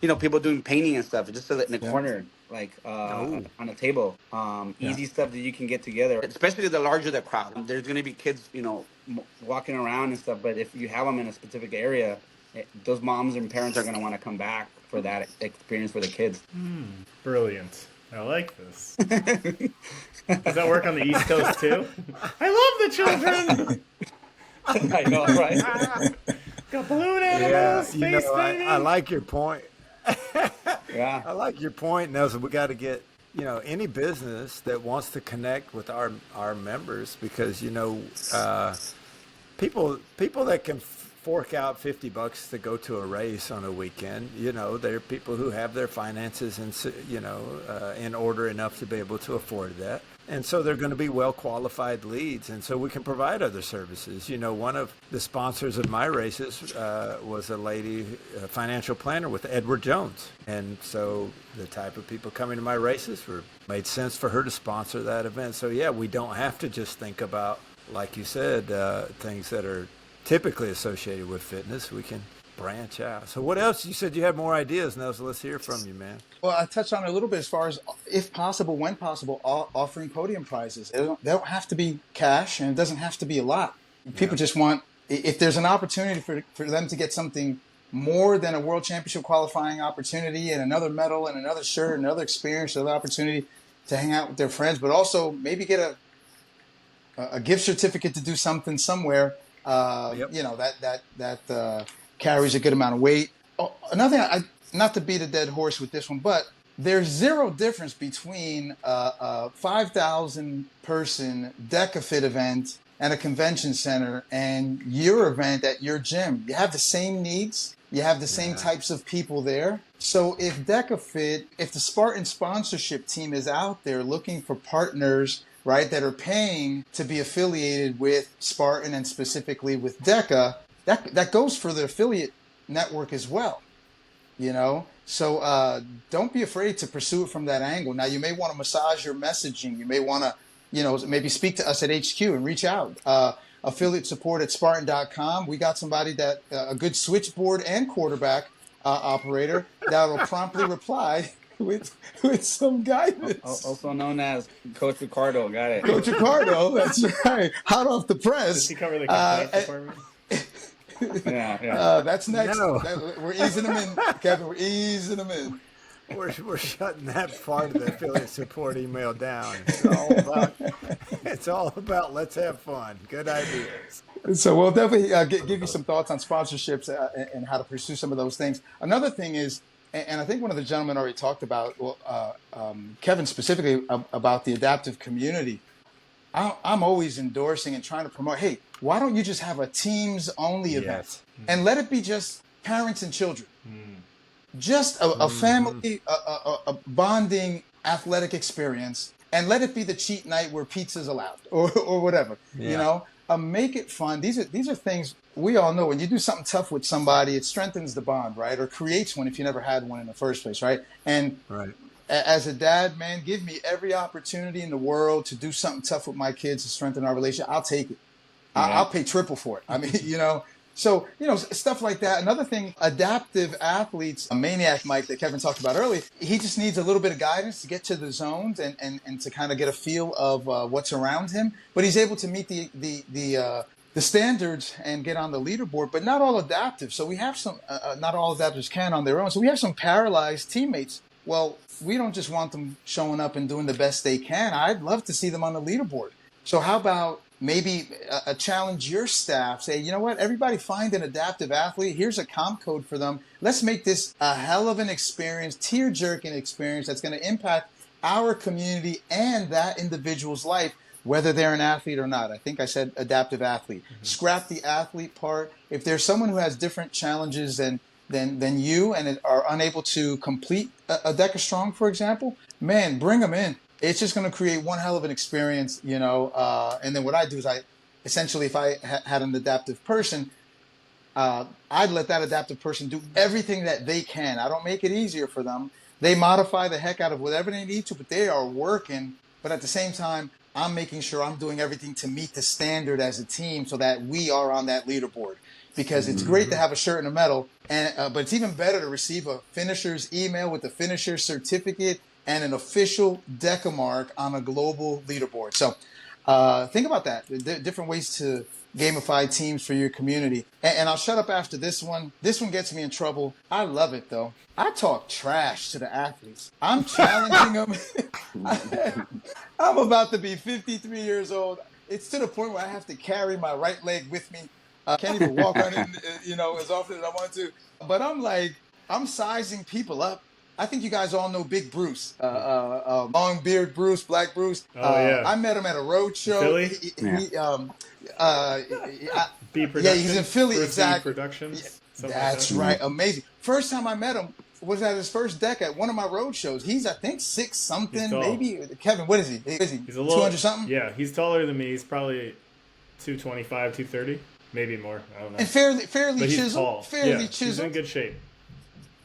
people doing painting and stuff just in the corner, like on a table, easy stuff that you can get together, especially the larger the crowd. There's going to be kids walking around and stuff, but if you have them in a specific area, those moms and parents are going to want to come back for that experience for the kids. Brilliant. I like this. Does that work on the East Coast too? I love the children. I know, right? Got balloon animals, space painting. I like your point. Yeah, I like your point, Nelson. We got to get any business that wants to connect with our members, because people that can fork out $50 to go to a race on a weekend. There are people who have their finances in order enough to be able to afford that. And so they're going to be well-qualified leads. And so we can provide other services. One of the sponsors of my races was a lady, a financial planner with Edward Jones. And so the type of people coming to my races made sense for her to sponsor that event. So, yeah, we don't have to just think about, like you said, things that are typically associated with fitness. We can branch out. So what else? You said you had more ideas, Nelson. Let's hear from you, man. Well, I touched on it a little bit as far as, if possible, when possible, offering podium prizes. They don't have to be cash, and it doesn't have to be a lot. People just want, if there's an opportunity for them to get something more than a world championship qualifying opportunity and another medal and another shirt, another experience, another opportunity to hang out with their friends, but also maybe get a gift certificate to do something somewhere, that carries a good amount of weight. Oh, another thing, not to beat a dead horse with this one, but there's zero difference between a 5,000 person DEKA Fit event and a convention center and your event at your gym. You have the same needs. You have the same types of people there. So if DEKA Fit, if the Spartan sponsorship team is out there looking for partners, right, that are paying to be affiliated with Spartan and specifically with DEKA, that goes for the affiliate network as well, So don't be afraid to pursue it from that angle. Now, you may want to massage your messaging. You may want to, maybe speak to us at HQ and reach out. Affiliate support at Spartan.com. We got somebody that, a good switchboard and quarterback operator that will promptly reply with some guidance. Also known as Coach Ricardo. Got it. Coach Ricardo, that's right. Hot off the press. Does he cover the complaints department? Yeah. That's next. No. We're easing them in, Kevin. We're easing them in. We're shutting that part of the affiliate support email down. It's all about let's have fun. Good ideas. So we'll definitely give you some thoughts on sponsorships and how to pursue some of those things. Another thing is, and I think one of the gentlemen already talked about, Kevin specifically, about the adaptive community. I'm always endorsing and trying to promote, hey, why don't you just have a teams-only event? And let it be just parents and children. Just a family, a bonding athletic experience, and let it be the cheat night where pizza's allowed or whatever, make it fun. These are things we all know. When you do something tough with somebody, it strengthens the bond, right? Or creates one if you never had one in the first place, right? And as a dad, man, give me every opportunity in the world to do something tough with my kids to strengthen our relationship. I'll take it. I'll pay triple for it. I mean, So, stuff like that. Another thing, adaptive athletes, a Maniac Mike that Kevin talked about earlier, he just needs a little bit of guidance to get to the zones and to kind of get a feel of what's around him. But he's able to meet the standards and get on the leaderboard, but not all adaptive. So we have some, not all adapters can on their own. So we have some paralyzed teammates. Well, we don't just want them showing up and doing the best they can. I'd love to see them on the leaderboard. So how about maybe challenge your staff? Say, you know what, everybody find an adaptive athlete. Here's a comp code for them. Let's make this a hell of an experience, tear-jerking experience that's going to impact our community and that individual's life, whether they're an athlete or not. I think I said adaptive athlete. Mm-hmm. Scrap the athlete part. If there's someone who has different challenges than you and are unable to complete a DEKA Strong, for example, man, bring them in. It's just going to create one hell of an experience, and then what I do is essentially, if I had an adaptive person, I'd let that adaptive person do everything that they can. I don't make it easier for them. They modify the heck out of whatever they need to, but they are working. But at the same time, I'm making sure I'm doing everything to meet the standard as a team so that we are on that leaderboard. Because it's great to have a shirt and a medal, but it's even better to receive a finisher's email with the finisher's certificate and an official DEKA mark on a global leaderboard. So think about that. Different ways to gamify teams for your community. And I'll shut up after this one. This one gets me in trouble. I love it, though. I talk trash to the athletes. I'm challenging them. I'm about to be 53 years old. It's to the point where I have to carry my right leg with me. I can't even walk on it, as often as I want to. But I'm sizing people up. I think you guys all know Big Bruce, long beard Bruce, Black Bruce. Yeah. I met him at a roadshow. Philly? He's in Philly, Bruce exactly. Productions. That's right, amazing. First time I met him was at his first DEKA at one of my roadshows. He's, I think, 6'something", maybe. Kevin, what is he? He's a little 200 something. Yeah, he's taller than me. He's probably 225, 230. Maybe more. I don't know. And fairly but chiseled. Tall. Fairly He's chiseled. in good shape.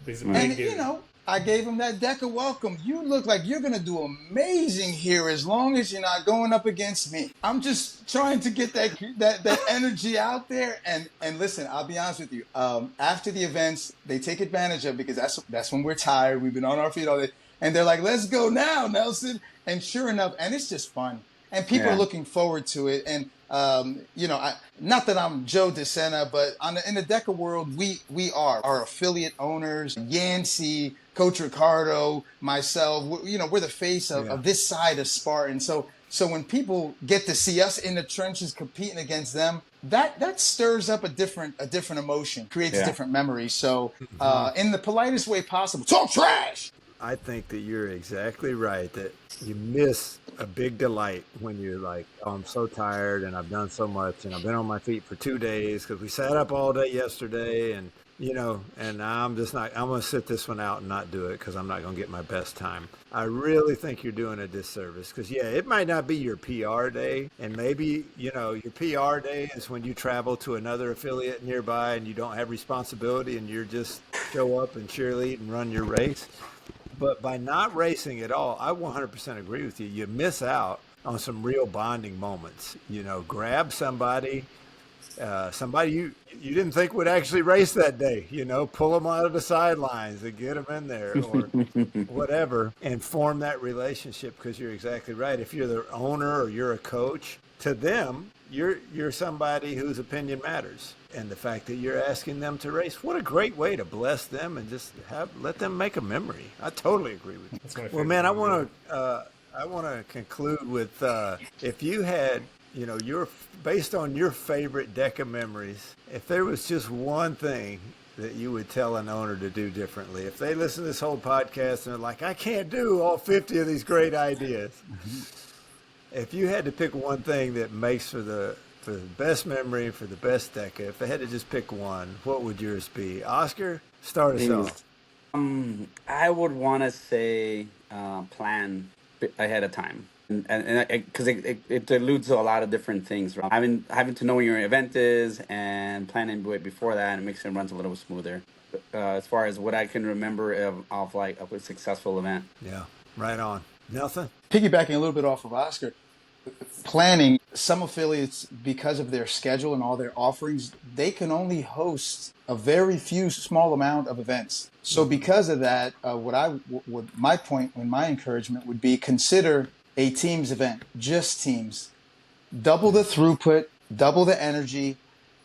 He's a big dude. I gave him that DEKA welcome. You look like you're going to do amazing here as long as you're not going up against me. I'm just trying to get that energy out there. And listen, I'll be honest with you. After the events, they take advantage of it because that's when we're tired. We've been on our feet all day. And they're like, let's go now, Nelson. And sure enough, and it's just fun. And people are looking forward to it. And, not that I'm Joe DeSena, but in the DEKA world, we are our affiliate owners, Yancey, Coach Ricardo, myself, we're the face of this side of Spartan. So when people get to see us in the trenches competing against them, that stirs up a different emotion, creates different memories. So in the politest way possible, talk trash. I think that you're exactly right, that you miss a big delight when you're like, oh, I'm so tired and I've done so much and I've been on my feet for 2 days because we sat up all day yesterday and, and I'm going to sit this one out and not do it because I'm not going to get my best time. I really think you're doing a disservice because, it might not be your PR day and maybe, your PR day is when you travel to another affiliate nearby and you don't have responsibility and you're just show up and cheerlead and run your race. But by not racing at all, I 100% agree with you. You miss out on some real bonding moments. Grab somebody you didn't think would actually race that day. Pull them out of the sidelines and get them in there or whatever and form that relationship because you're exactly right. If you're the owner or you're a coach, to them, you're somebody whose opinion matters. And the fact that you're asking them to race, what a great way to bless them and just let them make a memory. I totally agree with you. Well, man, I want to conclude with if you had, based on your favorite DEKA memories, if there was just one thing that you would tell an owner to do differently, if they listen to this whole podcast and they're like, I can't do all 50 of these great ideas. If you had to pick one thing that makes for the best memory, for the best DEKA, if they had to just pick one, what would yours be? Oscar, start us off. I would want to say plan ahead of time. And because it alludes to a lot of different things. Right? Having to know when your event is and planning it before that, and it makes it runs a little smoother. As far as what I can remember of a successful event. Yeah, right on. Nelson? Piggybacking a little bit off of Oscar, planning, some affiliates, because of their schedule and all their offerings, they can only host a very few small amount of events. So because of that, what my point and my encouragement would be, consider a teams event, just teams. Double the throughput, double the energy,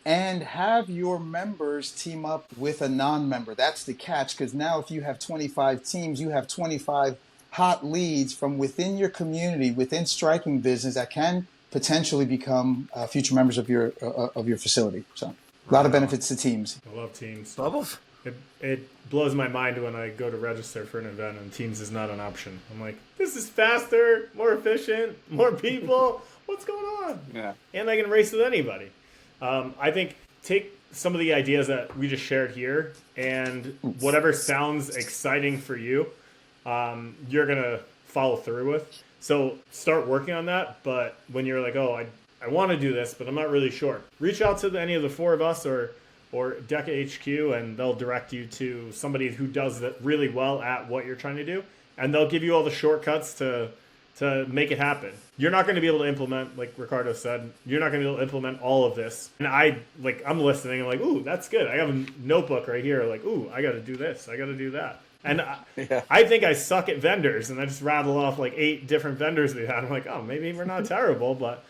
and have your members team up with a non-member. That's the catch, because now if you have 25 teams, you have 25 hot leads from within your community, within striking business, that can potentially become future members of your facility. So a lot of benefits to teams. I love teams. Bubbles? It blows my mind when I go to register for an event and Teams is not an option. I'm like, this is faster, more efficient, more people. What's going on? Yeah. And I can race with anybody. I think take some of the ideas that we just shared here, and whatever sounds exciting for you, you're going to follow through with. So start working on that. But when you're like, oh, I want to do this, but I'm not really sure, reach out to any of the four of us or DEKA HQ, and they'll direct you to somebody who does that really well at what you're trying to do. And they'll give you all the shortcuts to make it happen. You're not going to be able to implement, like Ricardo said, you're not going to be able to implement all of this. And I'm listening, I'm like, ooh, that's good. I have a notebook right here, like, ooh, I got to do this, I got to do that. And I think I suck at vendors, and I just rattle off like 8 different vendors we had. I'm like, oh, maybe we're not terrible, but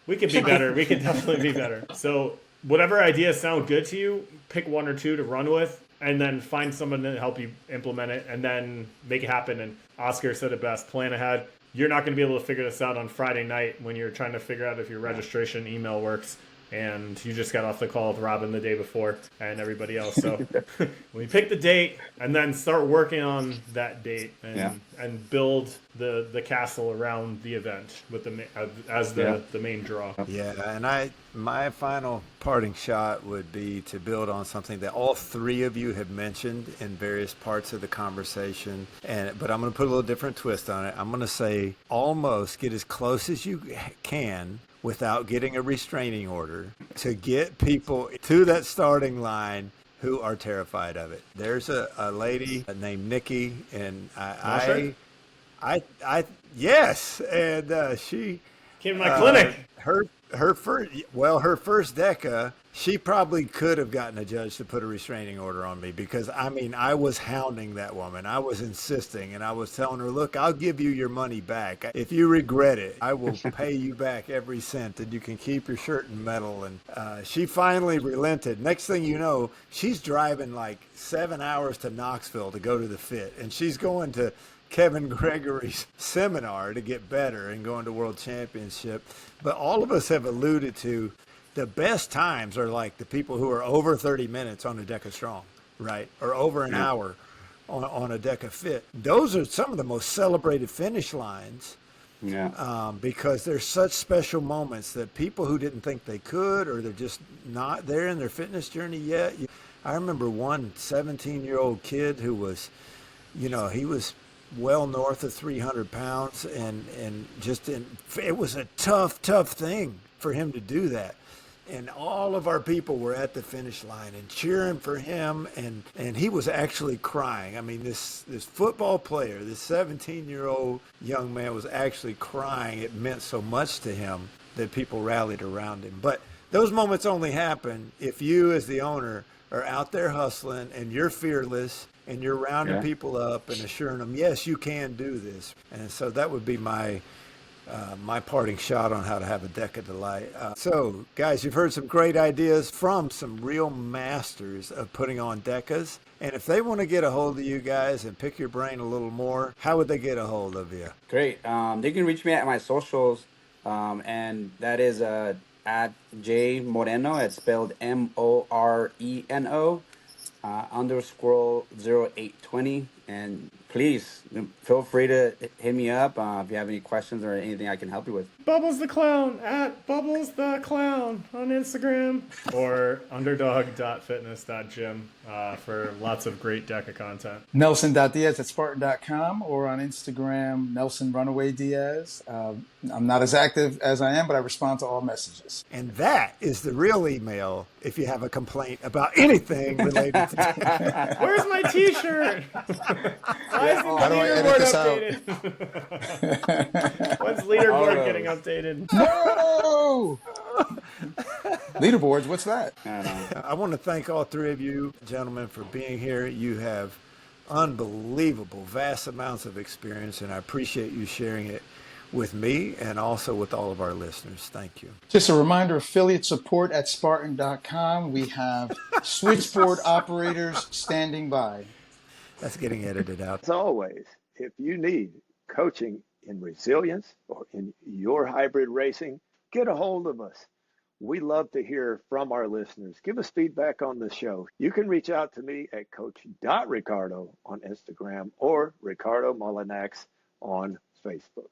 we could be better. We could definitely be better. So whatever ideas sound good to you, pick 1 or 2 to run with, and then find someone to help you implement it, and then make it happen. And Oscar said it best, plan ahead. You're not going to be able to figure this out on Friday night when you're trying to figure out if your registration email works, and you just got off the call with Robin the day before and everybody else. So when you pick the date and then start working on that date and build the castle around the event with the main draw. Yeah, and my final parting shot would be to build on something that all 3 of you have mentioned in various parts of the conversation. But I'm going to put a little different twist on it. I'm going to say almost get as close as you can without getting a restraining order to get people to that starting line who are terrified of it. There's a lady named Nikki, and yes, and she came to my clinic. Her first DEKA, she probably could have gotten a judge to put a restraining order on me, because I was hounding that woman. I was insisting, and I was telling her, look, I'll give you your money back. If you regret it, I will pay you back every cent, and you can keep your shirt and medal. And she finally relented. Next thing you know, she's driving like 7 hours to Knoxville to go to the fit, and she's going to Kevin Gregory's seminar to get better and going to World Championship. But all of us have alluded to the best times are like the people who are over 30 minutes on a DEKA Strong, right? Or over an hour on a DEKA Fit. Those are some of the most celebrated finish lines. Yeah. Because they're such special moments that people who didn't think they could, or they're just not there in their fitness journey yet. I remember one 17-year-old kid who was, he was well north of 300 pounds, and it was a tough thing for him to do that. And all of our people were at the finish line and cheering for him, and he was actually crying. I mean, this football player, this 17-year-old young man was actually crying. It meant so much to him that people rallied around him. But those moments only happen if you, as the owner, are out there hustling and you're fearless and you're rounding people up and assuring them, yes, you can do this. And so that would be my parting shot on how to have a DEKA delight. So, guys, you've heard some great ideas from some real masters of putting on DEKAs. And if they want to get a hold of you guys and pick your brain a little more, how would they get a hold of you? Great. They can reach me at my socials, and that is at J Moreno. It's spelled MORENO. _ 0820, and please feel free to hit me up if you have any questions or anything I can help you with. Bubbles the Clown at Bubbles the Clown on Instagram, or underdog.fitness.gym. for lots of great DEKA content. Nelson.Diaz@Spartan.com or on Instagram, Nelson Runaway Diaz. I'm not as active as I am, but I respond to all messages. And that is the real email if you have a complaint about anything related to Where's my T-shirt? Why isn't the How do I edit leaderboard this updated? When's leaderboard getting updated? No! Leaderboards, what's that? I want to thank all three of you gentlemen for being here. You have unbelievable, vast amounts of experience, and I appreciate you sharing it with me and also with all of our listeners. Thank you. Just a reminder, affiliate support at Spartan.com. We have switchboard operators standing by. That's getting edited out. As always, if you need coaching in resilience or in your hybrid racing, get a hold of us. We love to hear from our listeners. Give us feedback on the show. You can reach out to me at coach.ricardo on Instagram or Ricardo Molinax on Facebook.